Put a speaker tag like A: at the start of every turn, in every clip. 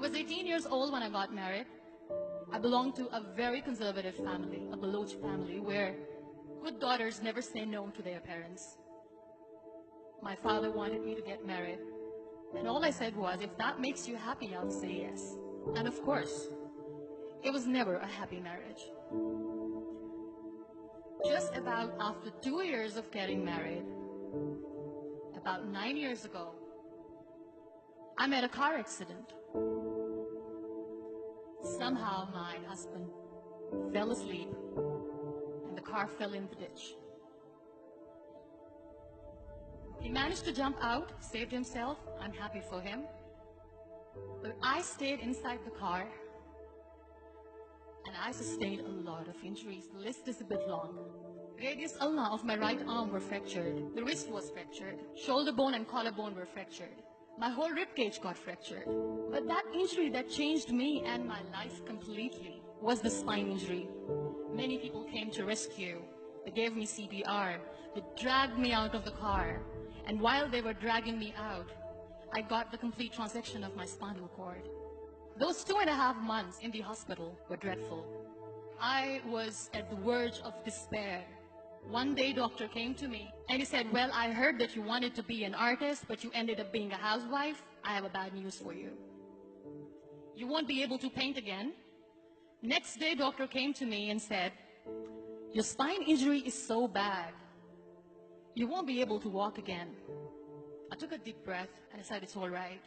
A: was 18 years old when I got married. I belonged to a very conservative family, a Baloch family, where good daughters never say no to their parents. My father wanted me to get married, and all I said was, if that makes you happy, I'll say yes. And of course, it was never a happy marriage. Just about after 2 years of getting married, about 9 years ago, I met a car accident. Somehow my husband fell asleep and the car fell in the ditch. He managed to jump out, saved himself. I'm happy for him. But I stayed inside the car and I sustained a lot of injuries. The list is a bit long. Radius ulna of my right arm were fractured. The wrist was fractured. Shoulder bone and collarbone were fractured. My whole rib cage got fractured. But that injury that changed me and my life completely was the spine injury. Many people came to rescue. They gave me CPR. They dragged me out of the car. And while they were dragging me out, I got the complete transection of my spinal cord. Those 2.5 months in the hospital were dreadful. I was at the verge of despair. One day, doctor came to me and he said, well, I heard that you wanted to be an artist, but you ended up being a housewife. I have a bad news for you. You won't be able to paint again. Next day, doctor came to me and said, your spine injury is so bad, you won't be able to walk again. I took a deep breath and I said, it's all right.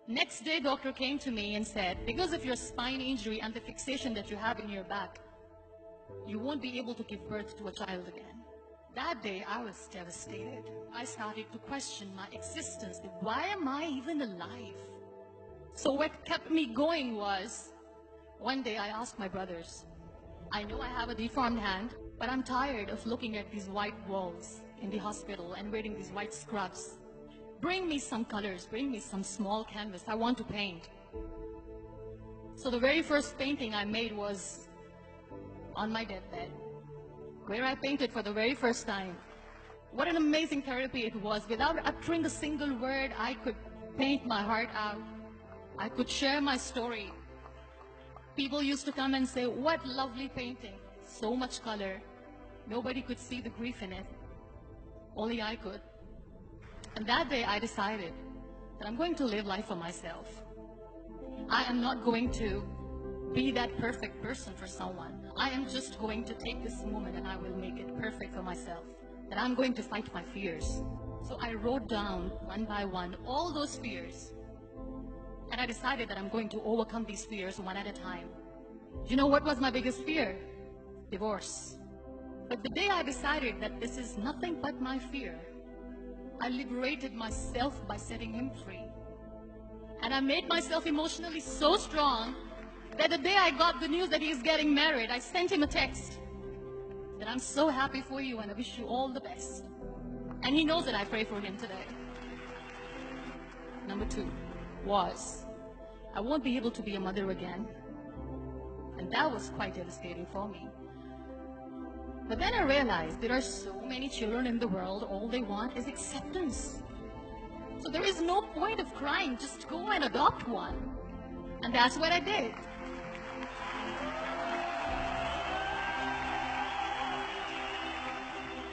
A: Next day, doctor came to me and said, because of your spine injury and the fixation that you have in your back, you won't be able to give birth to a child again. That day, I was devastated. I started to question my existence. Why am I even alive? So what kept me going was, one day I asked my brothers, I know I have a deformed hand, but I'm tired of looking at these white walls in the hospital and wearing these white scrubs. Bring me some colors, bring me some small canvas. I want to paint. So the very first painting I made was on my deathbed, where I painted for the very first time. What an amazing therapy it was. Without uttering a single word, I could paint my heart out. I could share my story. People used to come and say, what lovely painting. So much color. Nobody could see the grief in it. Only I could. And that day I decided that I'm going to live life for myself. I am not going to be that perfect person for someone. I am just going to take this moment and I will make it perfect for myself. That I'm going to fight my fears. So I wrote down one by one all those fears. And I decided that I'm going to overcome these fears one at a time. You know what was my biggest fear? Divorce. But the day I decided that this is nothing but my fear, I liberated myself by setting him free. And I made myself emotionally so strong that the day I got the news that he's getting married, I sent him a text that I'm so happy for you and I wish you all the best. And he knows that I pray for him today. Number 2 was, I won't be able to be a mother again. And that was quite devastating for me. But then I realized there are so many children in the world, all they want is acceptance. So there is no point of crying, just go and adopt one. And that's what I did.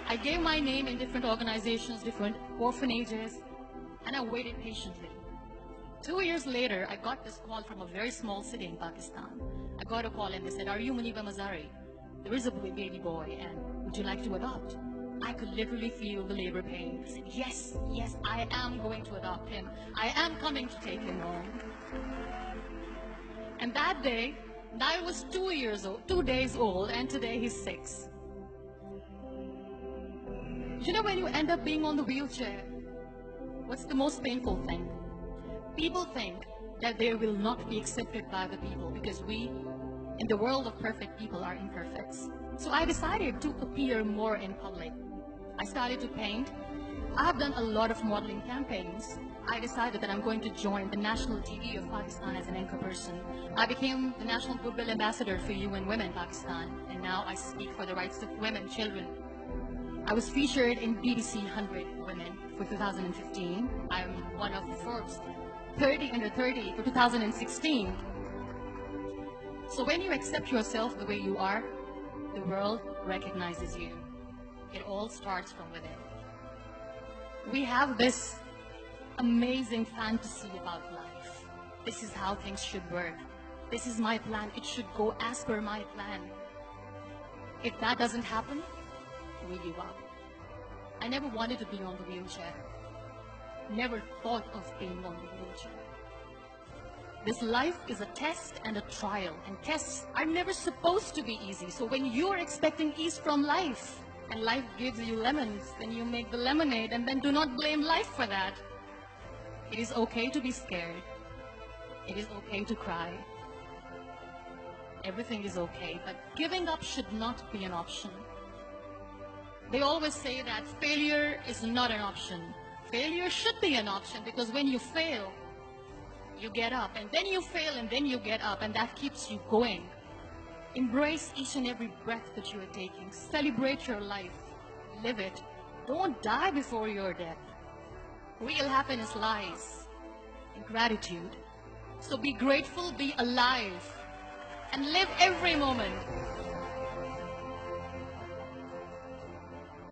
A: I gave my name in different organizations, different orphanages, and I waited patiently. 2 years later, I got this call from a very small city in Pakistan. I got a call and they said, are you Muniba Mazari? There is a baby boy and would you like to adopt? I could literally feel the labor pain. I said, yes, yes, I am going to adopt him. I am coming to take him home. And that day, I was 2 days old, and today he's 6. You know, when you end up being on the wheelchair, what's the most painful thing? People think that they will not be accepted by the people because we, in the world of perfect people, are imperfects. So I decided to appear more in public. I started to paint. I have done a lot of modeling campaigns. I decided that I'm going to join the national TV of Pakistan as an anchor person. I became the National Goodwill Ambassador for UN Women Pakistan, and now I speak for the rights of women, children. I was featured in BBC 100 Women for 2015. I'm one of Forbes' 30 under 30 for 2016. So when you accept yourself the way you are, the world recognizes you. It all starts from within. We have this amazing fantasy about life. This is how things should work. This is my plan. It should go as per my plan. If that doesn't happen, we give up. I never wanted to be on the wheelchair. Never thought of being on the wheelchair. This life is a test and a trial, and tests are never supposed to be easy. So when you are expecting ease from life, and life gives you lemons, then you make the lemonade, and then do not blame life for that. It is okay to be scared. It is okay to cry. Everything is okay, but giving up should not be an option. They always say that failure is not an option. Failure should be an option, because when you fail, you get up, and then you fail, and then you get up, and that keeps you going. Embrace each and every breath that you are taking. Celebrate your life. Live it. Don't die before your death. Real happiness lies in gratitude. So be grateful, be alive, and live every moment.